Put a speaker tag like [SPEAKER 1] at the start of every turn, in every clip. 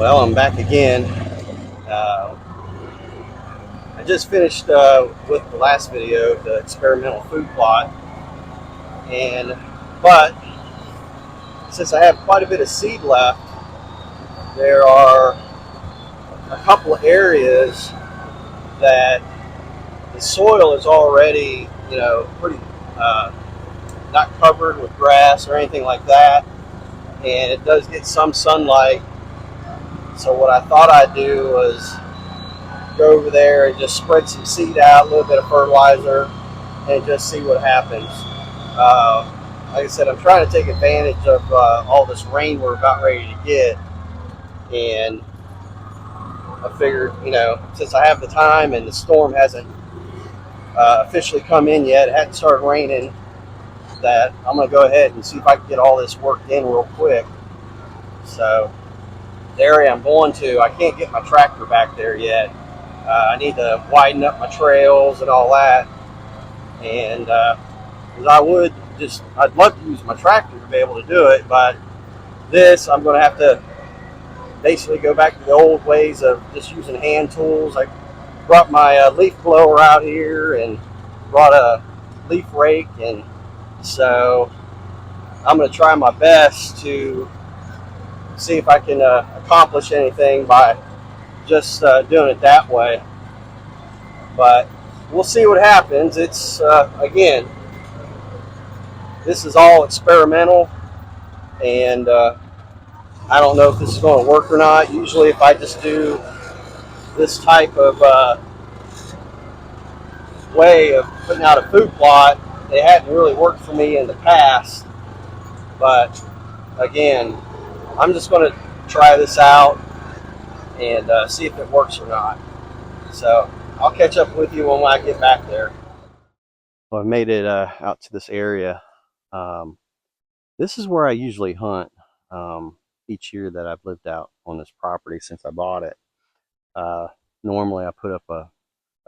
[SPEAKER 1] Well, I'm back again. Uh, I just finished with the last video, the experimental food plot, and but since I have quite a bit of seed left, there are a couple of areas that the soil is already, pretty uh, not covered with grass or anything like that, and it does get some sunlight. So what I thought I'd do was go over there and just spread some seed out, a little bit of fertilizer, and just see what happens. Like I said, I'm trying to take advantage of all this rain we're about ready to get, and I figured, since I have the time and the storm hasn't officially come in yet, it hadn't started raining, that I'm going to go ahead and see if I can get all this worked in real quick. So the area I'm going to, I can't get my tractor back there yet. I need to widen up my trails and all that, and because I'd love to use my tractor to be able to do it, but this I'm going to have to basically go back to the old ways of just using hand tools. I brought my leaf blower out here and brought a leaf rake, and so I'm going to try my best to see if I can accomplish anything by just doing it that way. But we'll see what happens. It's again, this is all experimental, and I don't know if this is going to work or not. Usually, if I just do this type of way of putting out a food plot, it hadn't really worked for me in the past. But again, I'm just going to try this out and see if it works or not. So I'll catch up with you when I get back there. Well, I made it out to this area. Um, this is where I usually hunt each year that I've lived out on this property since I bought it. Uh, Normally, I put up a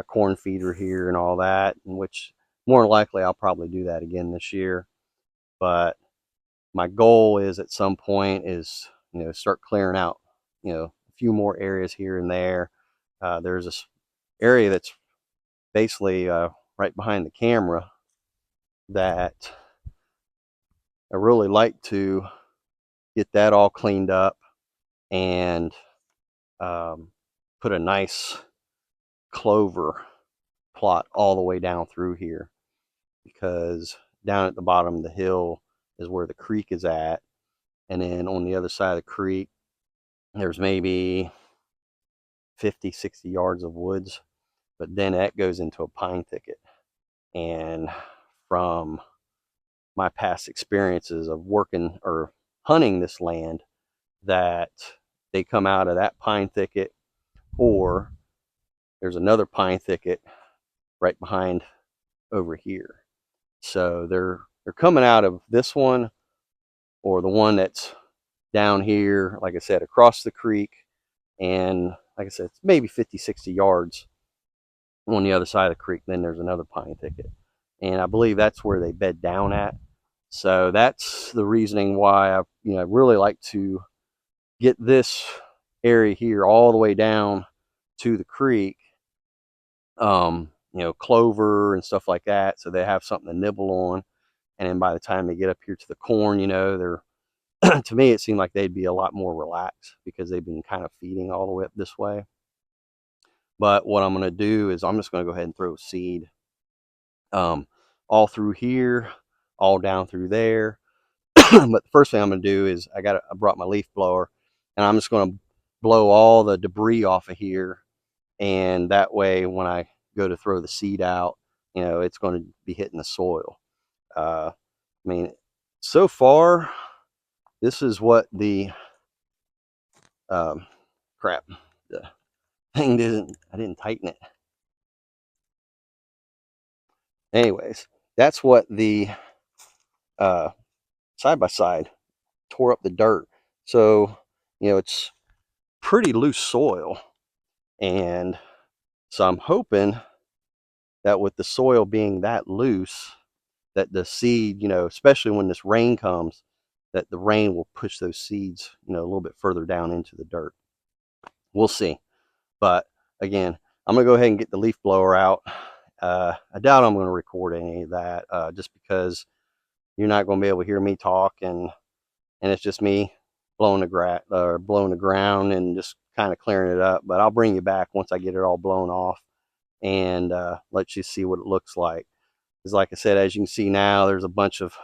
[SPEAKER 1] corn feeder here and all that, in which more likely I'll probably do that again this year. But my goal is at some point is, start clearing out, a few more areas here and there. There's this area that's basically right behind the camera that I really like to get that all cleaned up and put a nice clover plot all the way down through here, because down at the bottom of the hill is where the creek is at, and then on the other side of the creek there's maybe 50-60 yards of woods, but then that goes into a pine thicket. And from my past experiences of working or hunting this land, that they come out of that pine thicket, or there's another pine thicket right behind over here. So they're coming out of this one, or the one that's down here, like I said, across the creek, and like I said, it's maybe 50-60 yards on the other side of the creek. Then there's another pine thicket, and I believe that's where they bed down at. So that's the reasoning why I really like to get this area here all the way down to the creek, clover and stuff like that, so they have something to nibble on. And then by the time they get up here to the corn, they're to me, it seemed like they'd be a lot more relaxed because they've been kind of feeding all the way up this way. But what I'm going to do is I'm just going to go ahead and throw seed all through here, all down through there. But the first thing I'm going to do is I brought my leaf blower, and I'm just going to blow all the debris off of here. And that way, when I go to throw the seed out, it's going to be hitting the soil. So far, this is what the crap. The thing I didn't tighten it. Anyways, that's what the side by side tore up the dirt. So, it's pretty loose soil. And so I'm hoping that with the soil being that loose, that the seed, especially when this rain comes, that the rain will push those seeds, a little bit further down into the dirt. we'll see. But again, I'm gonna go ahead and get the leaf blower out. I doubt I'm gonna record any of that, just because you're not gonna be able to hear me talk, and it's just me blowing blowing the ground and just kind of clearing it up. But I'll bring you back once I get it all blown off and let you see what it looks like. Because like I said, as you can see now, there's a bunch of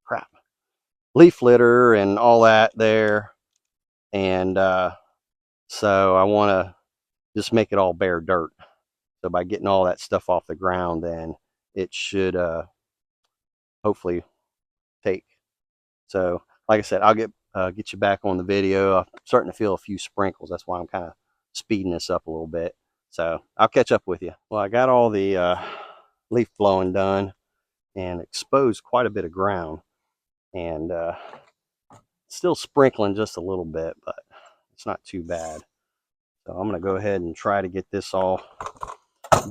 [SPEAKER 1] crap, leaf litter and all that there. And so I want to just make it all bare dirt. So by getting all that stuff off the ground, then it should hopefully take. So like I said, I'll get you back on the video. I'm starting to feel a few sprinkles. That's why I'm kind of speeding this up a little bit. So I'll catch up with you. Well, I got all the leaf blowing done and exposed quite a bit of ground, and still sprinkling just a little bit, but it's not too bad. So I'm going to go ahead and try to get this all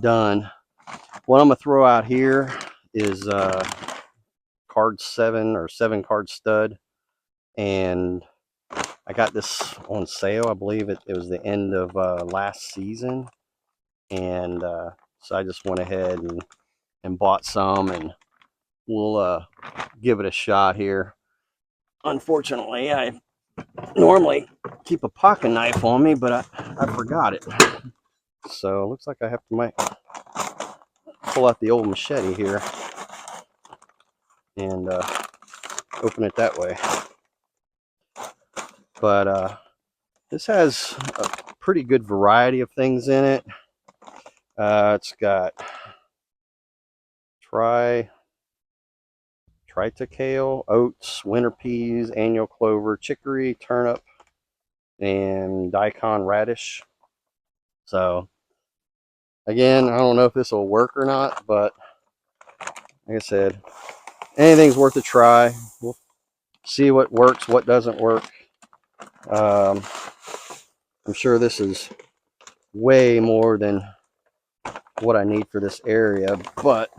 [SPEAKER 1] done. What I'm going to throw out here is card 7 or 7 card stud, and I got this on sale. I believe it was the end of last season, and so I just went ahead and bought some, and we'll give it a shot here. Unfortunately, I normally keep a pocket knife on me, but I forgot it. So it looks like I might pull out the old machete here and open it that way. But this has a pretty good variety of things in it. It's got triticale, oats, winter peas, annual clover, chicory, turnip, and daikon radish. So again, I don't know if this will work or not, but like I said, anything's worth a try. We'll see what works, what doesn't work. I'm sure this is way more than what I need for this area, but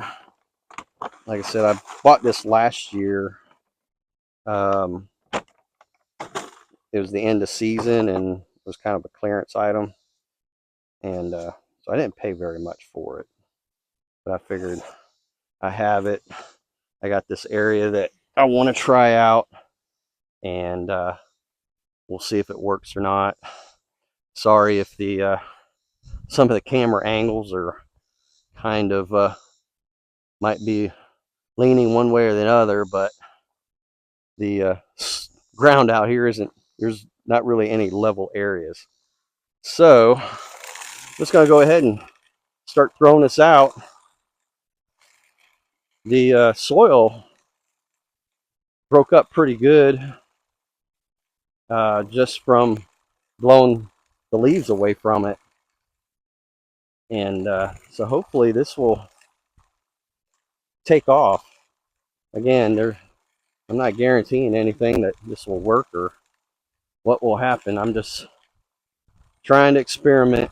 [SPEAKER 1] like I said, I bought this last year. It was the end of season and it was kind of a clearance item, and so I didn't pay very much for it, but I figured I have it. I got this area that I want to try out, and we'll see if it works or not. Sorry if the some of the camera angles are kind of might be leaning one way or the other, but the ground out here there's not really any level areas. So I'm just going to go ahead and start throwing this out. The soil broke up pretty good just from blowing the leaves away from it, and so hopefully this will take off. Again, I'm not guaranteeing anything that this will work or what will happen. I'm just trying to experiment.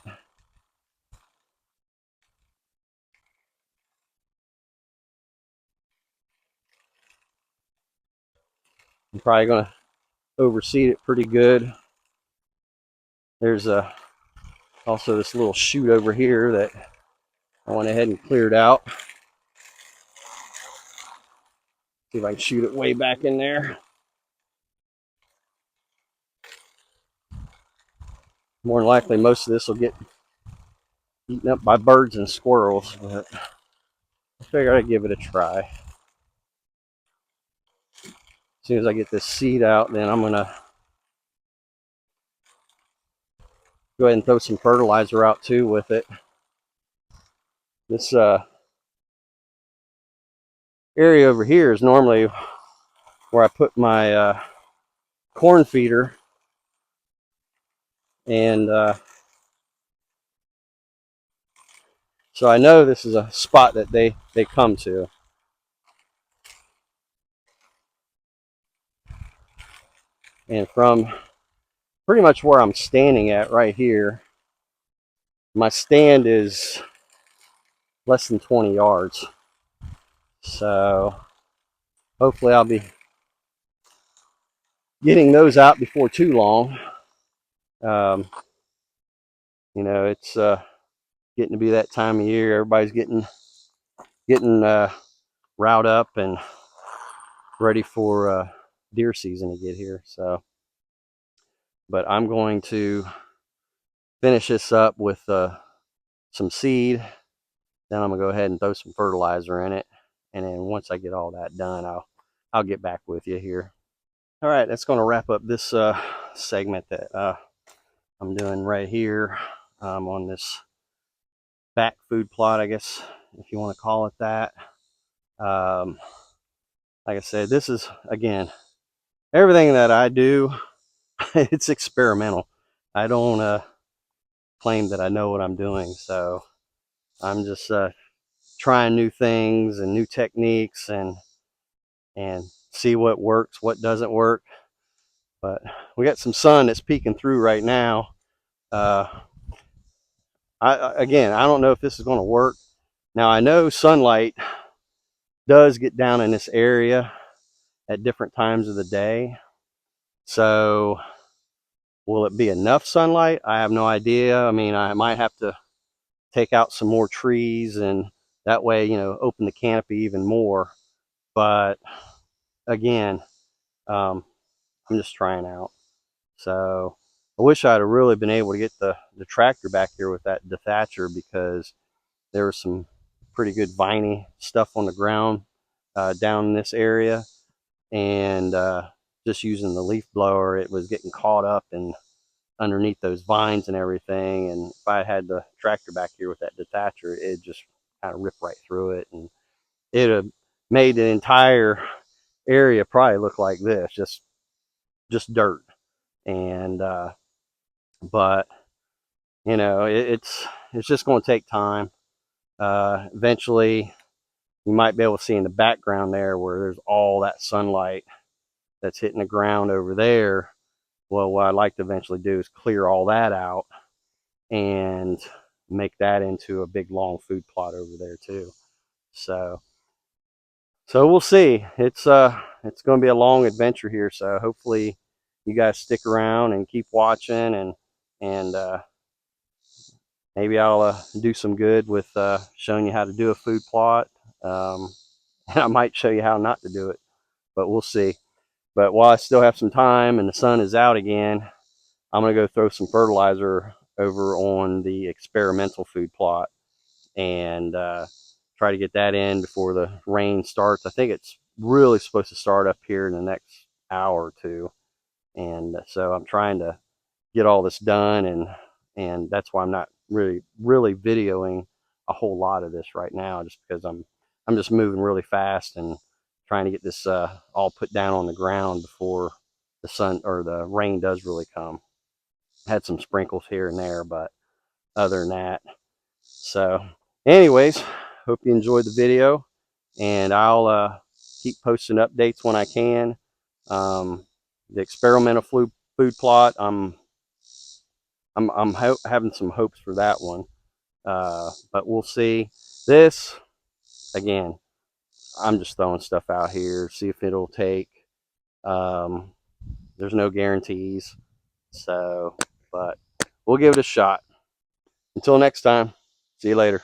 [SPEAKER 1] I'm probably going to overseed it pretty good. There's also this little chute over here that I went ahead and cleared out. See if I can shoot it way back in there. More than likely, most of this will get eaten up by birds and squirrels, but I figured I'd give it a try. As soon as I get this seed out, then I'm going to go ahead and throw some fertilizer out too with it. This area over here is normally where I put my corn feeder, and so I know this is a spot that they come to. And from pretty much where I'm standing at right here, my stand is less than 20 yards. So hopefully I'll be getting those out before too long. Um, it's getting to be that time of year. Everybody's getting riled up and ready for deer season to get here. So, but I'm going to finish this up with some seed. Then I'm gonna go ahead and throw some fertilizer in it, and then once I get all that done, I'll get back with you here. All right, that's going to wrap up this segment that I'm doing right here on this back food plot, I guess, if you want to call it that. Um, like I said, this is, again, everything that I do, it's experimental. I don't claim that I know what I'm doing, so I'm just trying new things and new techniques and see what works, what doesn't work. But we got some sun that's peeking through right now. Uh, again, I don't know if this is going to work. Now I know sunlight does get down in this area at different times of the day. So will it be enough sunlight? I have no idea. I mean, I might have to take out some more trees and that way, open the canopy even more. But again, I'm just trying out. So I wish I'd have really been able to get the tractor back here with that dethatcher, because there was some pretty good viney stuff on the ground down in this area. And just using the leaf blower, it was getting caught up and underneath those vines and everything. And if I had the tractor back here with that detacher, it just kind of ripped right through it, and it would have made the entire area probably look like this, just dirt. And but it's just going to take time. Eventually, you might be able to see in the background there where there's all that sunlight that's hitting the ground over there. Well, what I'd like to eventually do is clear all that out and make that into a big long food plot over there too. So we'll see. It's going to be a long adventure here. So hopefully you guys stick around and keep watching, and maybe I'll do some good with showing you how to do a food plot. And I might show you how not to do it, but we'll see. But while I still have some time and the sun is out again, I'm going to go throw some fertilizer over on the experimental food plot and try to get that in before the rain starts. I think it's really supposed to start up here in the next hour or two. And so I'm trying to get all this done, and that's why I'm not really videoing a whole lot of this right now, just because I'm just moving really fast and trying to get this all put down on the ground before the sun or the rain does really come. Had some sprinkles here and there, but other than that. So anyways, hope you enjoyed the video, and I'll keep posting updates when I can. The experimental food plot, I'm having some hopes for that one, but we'll see. This, again, I'm just throwing stuff out here, see if it'll take. There's no guarantees, so but we'll give it a shot. Until next time, see you later.